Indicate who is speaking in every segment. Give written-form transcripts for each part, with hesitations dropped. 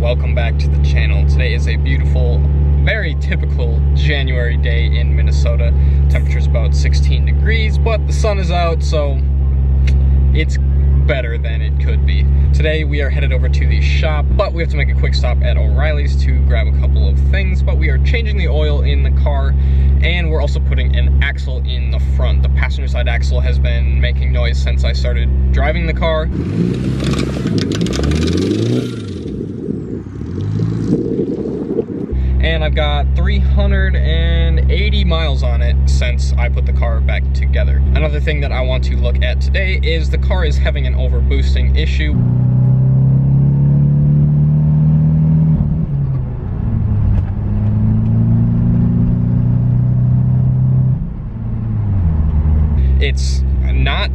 Speaker 1: welcome back to the channel. Today is a beautiful, very typical January day in Minnesota. Temperature's about 16 degrees, but the sun is out, so it's better than it could be. Today we are headed over to the shop, but we have to make a quick stop at O'Reilly's to grab a couple of things. But we are changing the oil in the car, and we're also putting an axle in the front. The passenger side axle has been making noise since I started driving the car. And I've got 380 miles on it since I put the car back together. Another thing that I want to look at today is the car is having an overboosting issue. It's not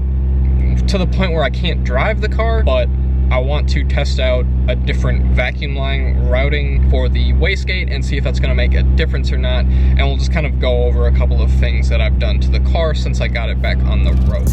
Speaker 1: to the point where I can't drive the car, but I want to test out a different vacuum line routing for the wastegate and see if that's gonna make a difference or not. And we'll just kind of go over a couple of things that I've done to the car since I got it back on the road.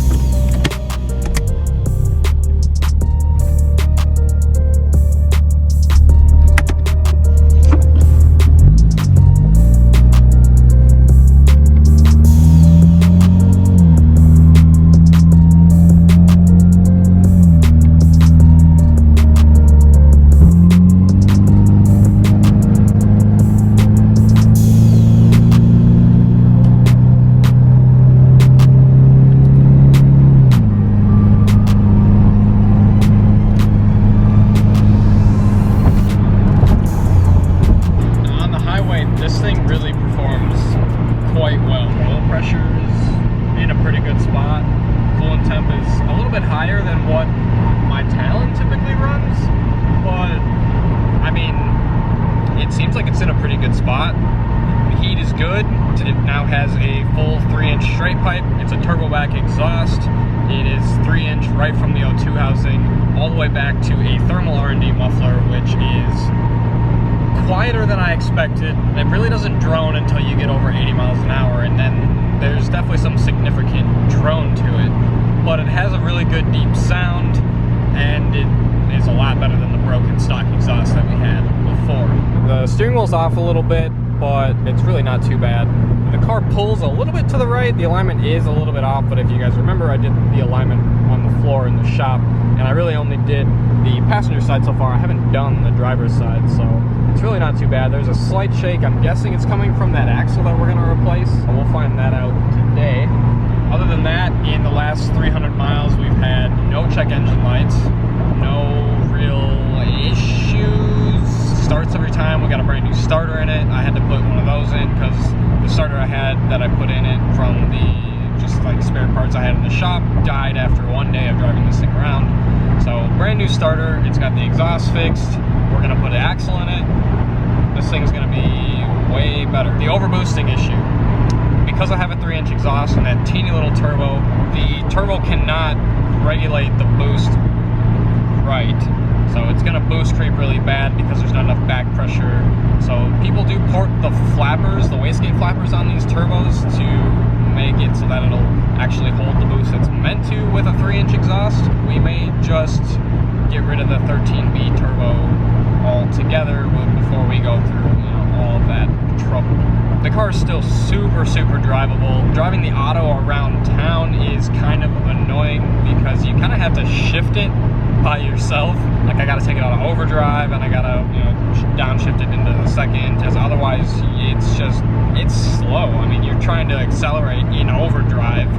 Speaker 1: This thing really performs quite well. Oil pressure is in a pretty good spot. Coolant temp is a little bit higher than what my Talon typically runs, but I mean, it seems like it's in a pretty good spot. The heat is good. It now has a full 3-inch straight pipe. It's a turbo back exhaust. It is 3-inch right from the O2 housing all the way back to a thermal R&D muffler, which is quieter than I expected. It really doesn't drone until you get over 80 miles an hour, and then there's definitely some significant drone to it. But it has a really good deep sound, and it is a lot better than the broken stock exhaust that we had before. The steering wheel's off a little bit, but it's really not too bad. The car pulls a little bit to the right. The alignment is a little bit off, but if you guys remember, I did the alignment on the floor in the shop, and I really only did the passenger side so far. I haven't done the driver's side, so it's really not too bad. There's a slight shake. I'm guessing it's coming from that axle that we're gonna replace. We'll find that out today. Other than that, in the last 300 miles, we've had no check engine lights, no real issues. Starts every time. We got a brand new starter in it. I had to put one of those in because the starter I had that I put in it from the just like spare parts I had in the shop died after one day of driving this thing around. So brand new starter. It's got the exhaust fixed. We're gonna put an axle in it. This thing's gonna be way better. The overboosting issue, because I have a 3-inch exhaust and that teeny little turbo, the turbo cannot regulate the boost right. So it's gonna boost creep really bad because there's not enough back pressure. So people do port the flappers, the wastegate flappers on these turbos to make it so that it'll actually hold the boost it's meant to with a 3-inch exhaust. We may just get rid of the 13B turbo altogether before we go through, you know, all of that trouble. The car is still super drivable. Driving the auto around town is kind of annoying because you kind of have to shift it by yourself. Like I gotta take it out of overdrive and I gotta, you know, downshift it into the second, because otherwise it's slow. I mean, you're trying to accelerate in overdrive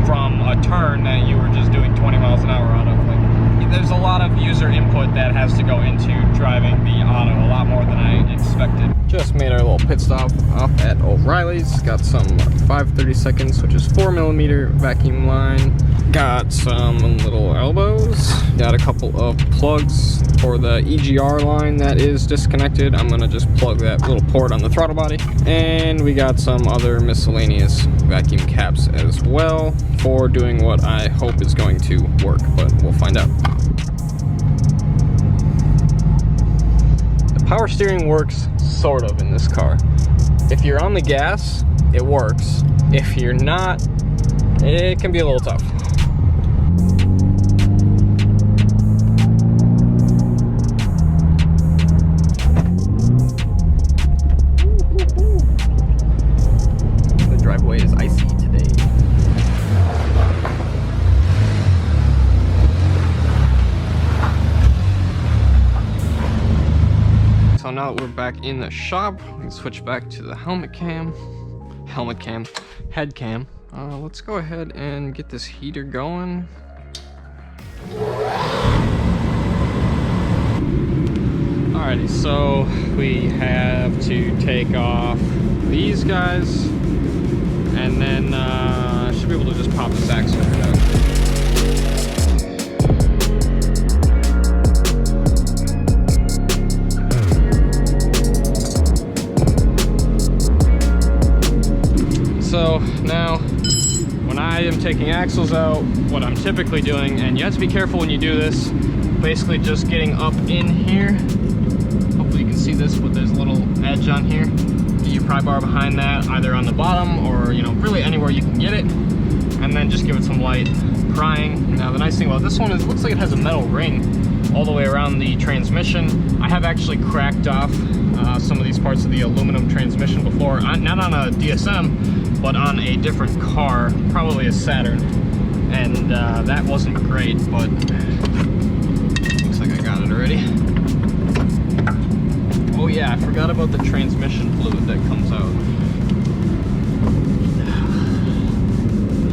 Speaker 1: from a turn that you were just doing 20 miles an hour out of. Like, there's a lot of user input that has to go into driving the auto, a lot more than I expected. Just made our little pit stop up at O'Reilly's. Got some 5/32, which is 4mm vacuum line. Got some little elbows. Got a couple of plugs for the EGR line that is disconnected. I'm gonna just plug that little port on the throttle body. And we got some other miscellaneous vacuum caps as well for doing what I hope is going to work, but we'll find out. The power steering works sort of in this car. If you're on the gas, it works. If you're not, it can be a little tough.
Speaker 2: now that we're back in the shop, we can switch back to the head cam. Let's go ahead and get this heater going. Alrighty, so we have to take off these guys, and then I should be able to just pop this axle right out. So now, when I am taking axles out, what I'm typically doing, and you have to be careful when you do this, basically just getting up in here. Hopefully you can see this, but there's a little edge on here. Get your pry bar behind that, either on the bottom or, you know, really anywhere you can get it. And then just give it some light prying. Now the nice thing about this one is it looks like it has a metal ring all the way around the transmission. I have actually cracked off some of these parts of the aluminum transmission before, not on a DSM, but on a different car, probably a Saturn. And that wasn't great, but looks like I got it already. Oh yeah, I forgot about the transmission fluid that comes out.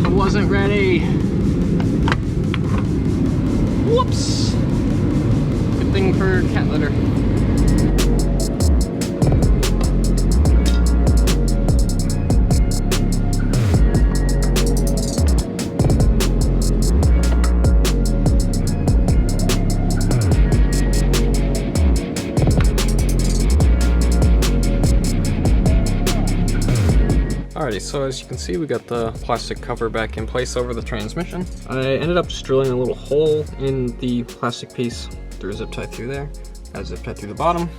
Speaker 2: I wasn't ready. Whoops. Good thing for cat litter. Alrighty, so as you can see, we got the plastic cover back in place over the transmission. I ended up just drilling a little hole in the plastic piece, threw a zip tie through there, got a zip tie through the bottom.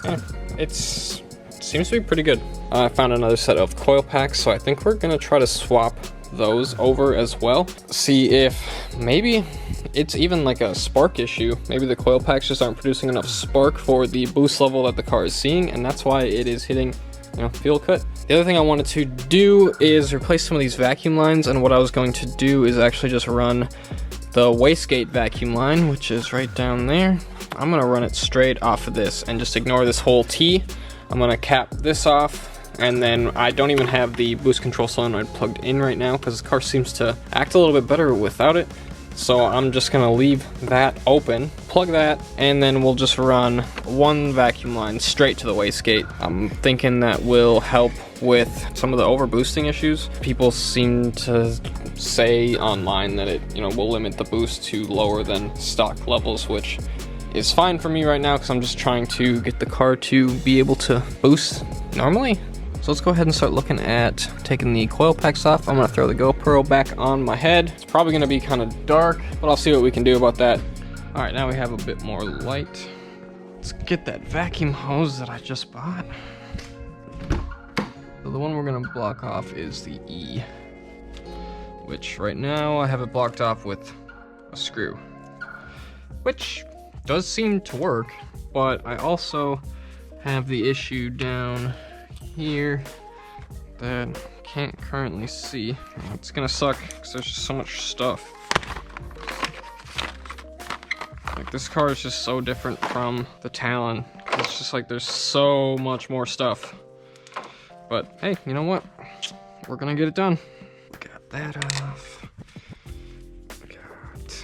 Speaker 2: Yeah, it seems to be pretty good. I found another set of coil packs, so I think we're gonna try to swap those over as well. See if maybe it's even like a spark issue. Maybe the coil packs just aren't producing enough spark for the boost level that the car is seeing, and that's why it is hitting, you know, fuel cut. The other thing I wanted to do is replace some of these vacuum lines, and what I was going to do is actually just run the wastegate vacuum line, which is right down there. I'm gonna run it straight off of this and just ignore this whole T. I'm gonna cap this off, and then I don't even have the boost control solenoid plugged in right now because this car seems to act a little bit better without it. So I'm just gonna leave that open, plug that, and then we'll just run one vacuum line straight to the wastegate. I'm thinking that will help with some of the overboosting issues. People seem to say online that it, you know, will limit the boost to lower than stock levels, which is fine for me right now because I'm just trying to get the car to be able to boost normally. So let's go ahead and start looking at taking the coil packs off. I'm gonna throw the GoPro back on my head. It's probably gonna be kind of dark, but I'll see what we can do about that. All right, now we have a bit more light. Let's get that vacuum hose that I just bought. So the one we're gonna block off is the E, which right now I have it blocked off with a screw, which does seem to work, but I also have the issue down here that can't currently see. It's gonna suck because there's just so much stuff. Like, this car is just so different from the Talon. It's just like there's so much more stuff. But hey, you know what? We're gonna get it done. Got that off. Got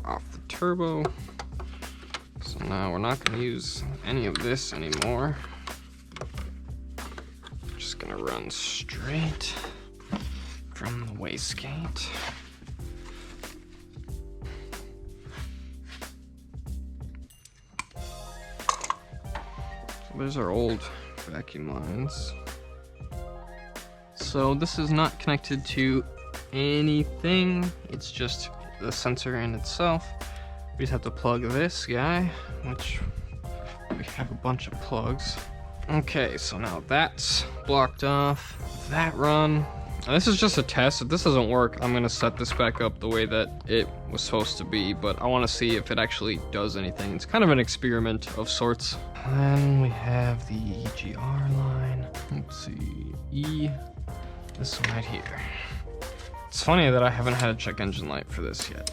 Speaker 2: off the turbo. So now we're not gonna use any of this anymore. Just gonna run straight from the wastegate. So there's our old vacuum lines. So this is not connected to anything, it's just the sensor in itself. We just have to plug this guy, which we have a bunch of plugs. Okay, so now that's blocked off, that run. And this is just a test. If this doesn't work, I'm gonna set this back up the way that it was supposed to be, but I wanna see if it actually does anything. It's kind of an experiment of sorts. And then we have the EGR line. Let's see, E, this one right here. It's funny that I haven't had a check engine light for this yet.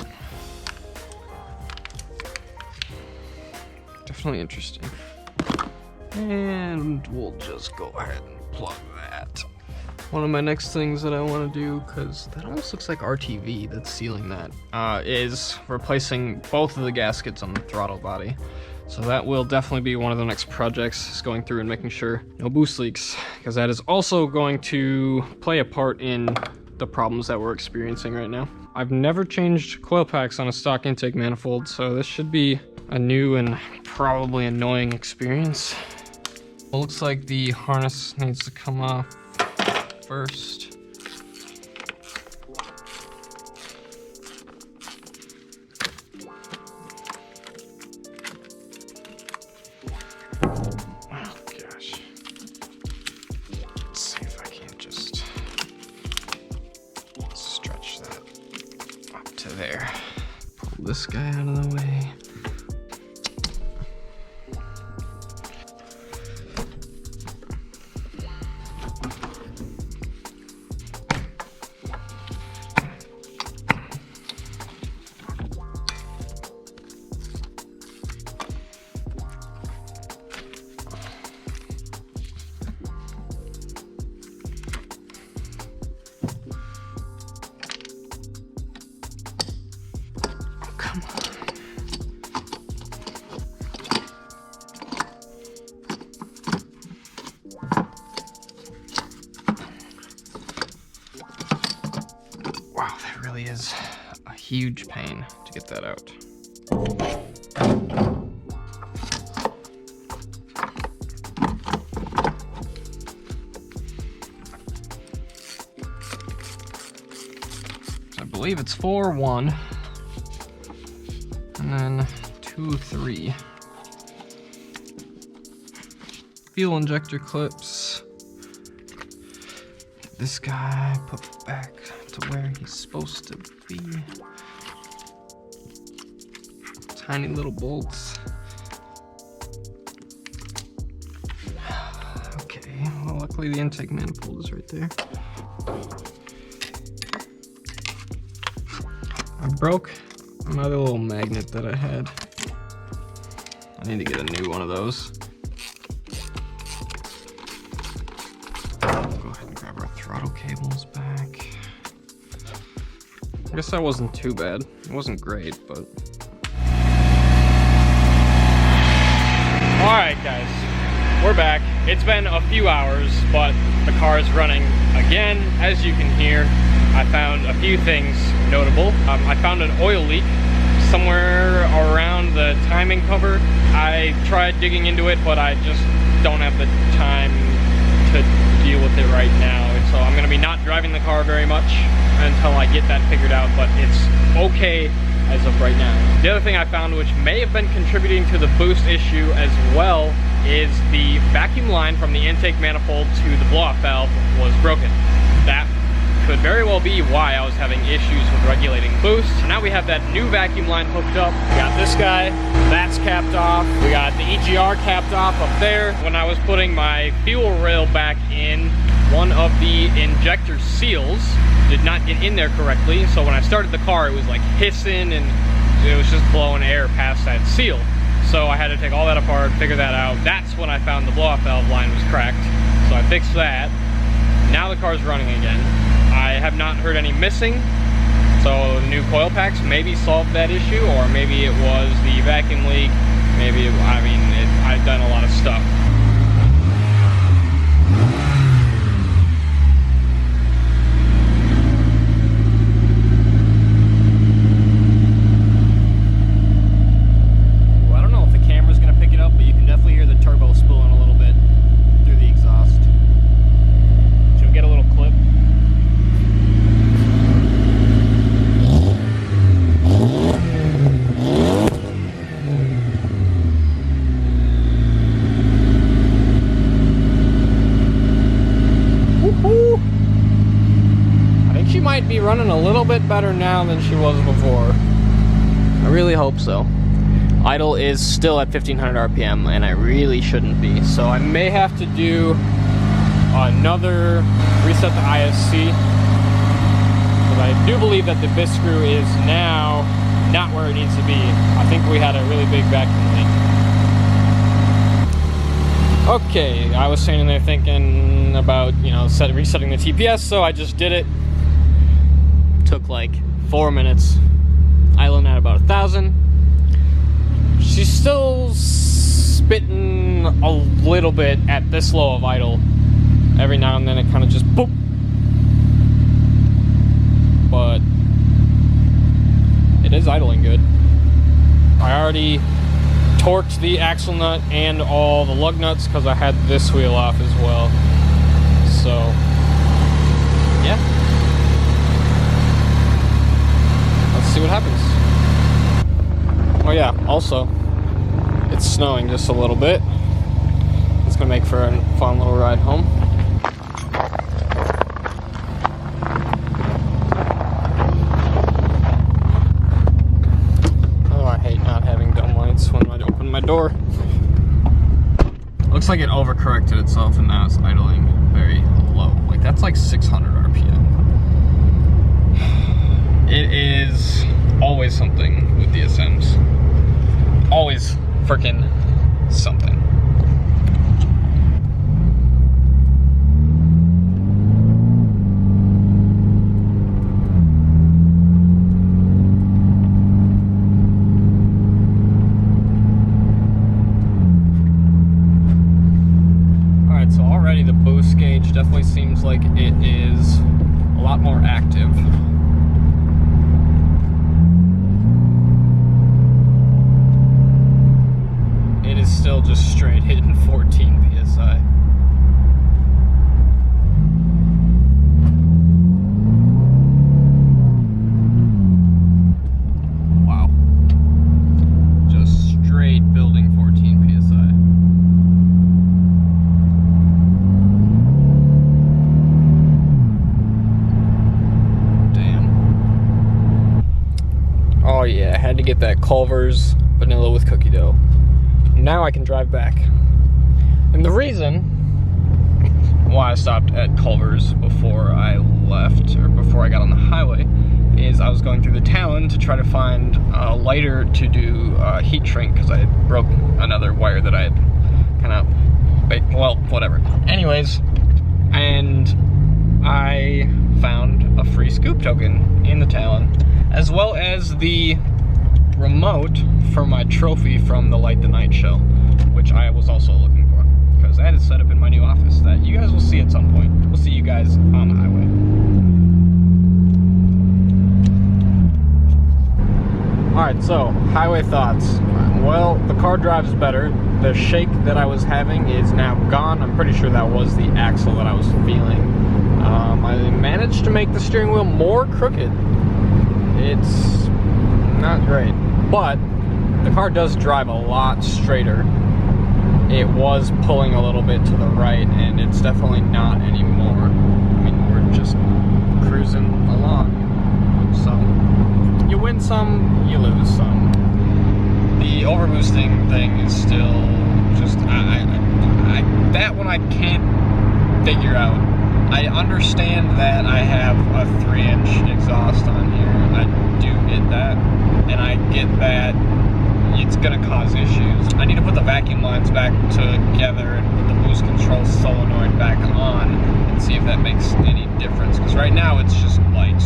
Speaker 2: Definitely interesting. And we'll just go ahead and plug that. One of my next things that I want to do, because that almost looks like RTV that's sealing that, is replacing both of the gaskets on the throttle body. So that will definitely be one of the next projects, is going through and making sure no boost leaks, because that is also going to play a part in the problems that we're experiencing right now. I've never changed coil packs on a stock intake manifold, so this should be a new and probably annoying experience. It looks like the harness needs to come off first. Oh gosh. Let's see if I can just stretch that up to there. Pull this guy out of the way. Come on. Wow, that really is a huge pain to get that out. So I believe it's 4-1. And then 2-3. Fuel injector clips. Get this guy put back to where he's supposed to be. Tiny little bolts. Okay, well, luckily the intake manifold is right there. I broke another little magnet that I had. I need to get a new one of those. Go ahead and grab our throttle cables back. I guess that wasn't too bad. It wasn't great, but... Alright guys, we're back. It's been a few hours, but the car is running again. As you can hear, I found a few things notable. I found an oil leak somewhere around the timing cover. I tried digging into it, but I just don't have the time to deal with it right now. So I'm gonna be not driving the car very much until I get that figured out, but it's okay as of right now. The other thing I found, which may have been contributing to the boost issue as well, is the vacuum line from the intake manifold to the blow-off valve was broken. That could very well be why I was having issues with regulating boost. So now we have that new vacuum line hooked up. We got this guy, that's capped off. We got the EGR capped off up there. When I was putting my fuel rail back in, one of the injector seals did not get in there correctly. So when I started the car, it was like hissing and it was just blowing air past that seal. So I had to take all that apart, figure that out. That's when I found the blow-off valve line was cracked. So I fixed that. Now the car's running again. I have not heard any missing, so new coil packs maybe solved that issue, or maybe it was the vacuum leak, maybe, I've done a lot of stuff. Well, I don't know if the camera's gonna pick it up, but you can definitely hear the turbo spooling a little bit through the exhaust. Should we get a little clip? Be running a little bit better now than she was before. I really hope so. Idle is still at 1500 RPM and I really shouldn't be, so I may have to do another reset the ISC, because I do believe that the bit screw is now not where it needs to be. I think we had a really big vacuum leak. Okay, I was sitting there thinking about, you know, resetting the TPS, so I just did it. Took like 4 minutes. Idling at about 1,000. She's still spitting a little bit at this low of idle. Every now and then it kind of just boop. But it is idling good. I already torqued the axle nut and all the lug nuts because I had this wheel off as well. So, yeah. Let's see what happens. Oh yeah, also, it's snowing just a little bit. It's gonna make for a fun little ride home. When I open my door. Looks like it overcorrected itself and now it's idling very low. Like that's like 600 RPM. It is always something with DSMs. Always freaking something. So already the boost gauge definitely seems like it is a lot more active. It is still just straight hitting 14 PSI. Wow. Just straight building 14 PSI. Oh yeah, I had to get that Culver's vanilla with cookie dough. Now I can drive back. And the reason why I stopped at Culver's before I left, or before I got on the highway, is I was going through the Talon to try to find a lighter to do heat shrink, because I had broke another wire that I had kind of, well, whatever. Anyways, and I found a free scoop token in the Talon, as well as the remote for my trophy from the Light the Night show, which I was also looking for, because that is set up in my new office that you guys will see at some point. We'll see you guys on the highway. Alright, so, highway thoughts. Well, the car drives better. The shake that I was having is now gone. I'm pretty sure that was the axle that I was feeling. I managed to make the steering wheel more crooked. It's not great, but the car does drive a lot straighter. It was pulling a little bit to the right, and it's definitely not anymore. I mean, we're just cruising along. So, you win some, you lose some. The overboosting thing is still just, that one I can't figure out. I understand that I have a 3-inch exhaust on here. I do get that. And I get that it's gonna cause issues. I need to put the vacuum lines back together and put the boost control solenoid back on and see if that makes any difference. Because right now it's just like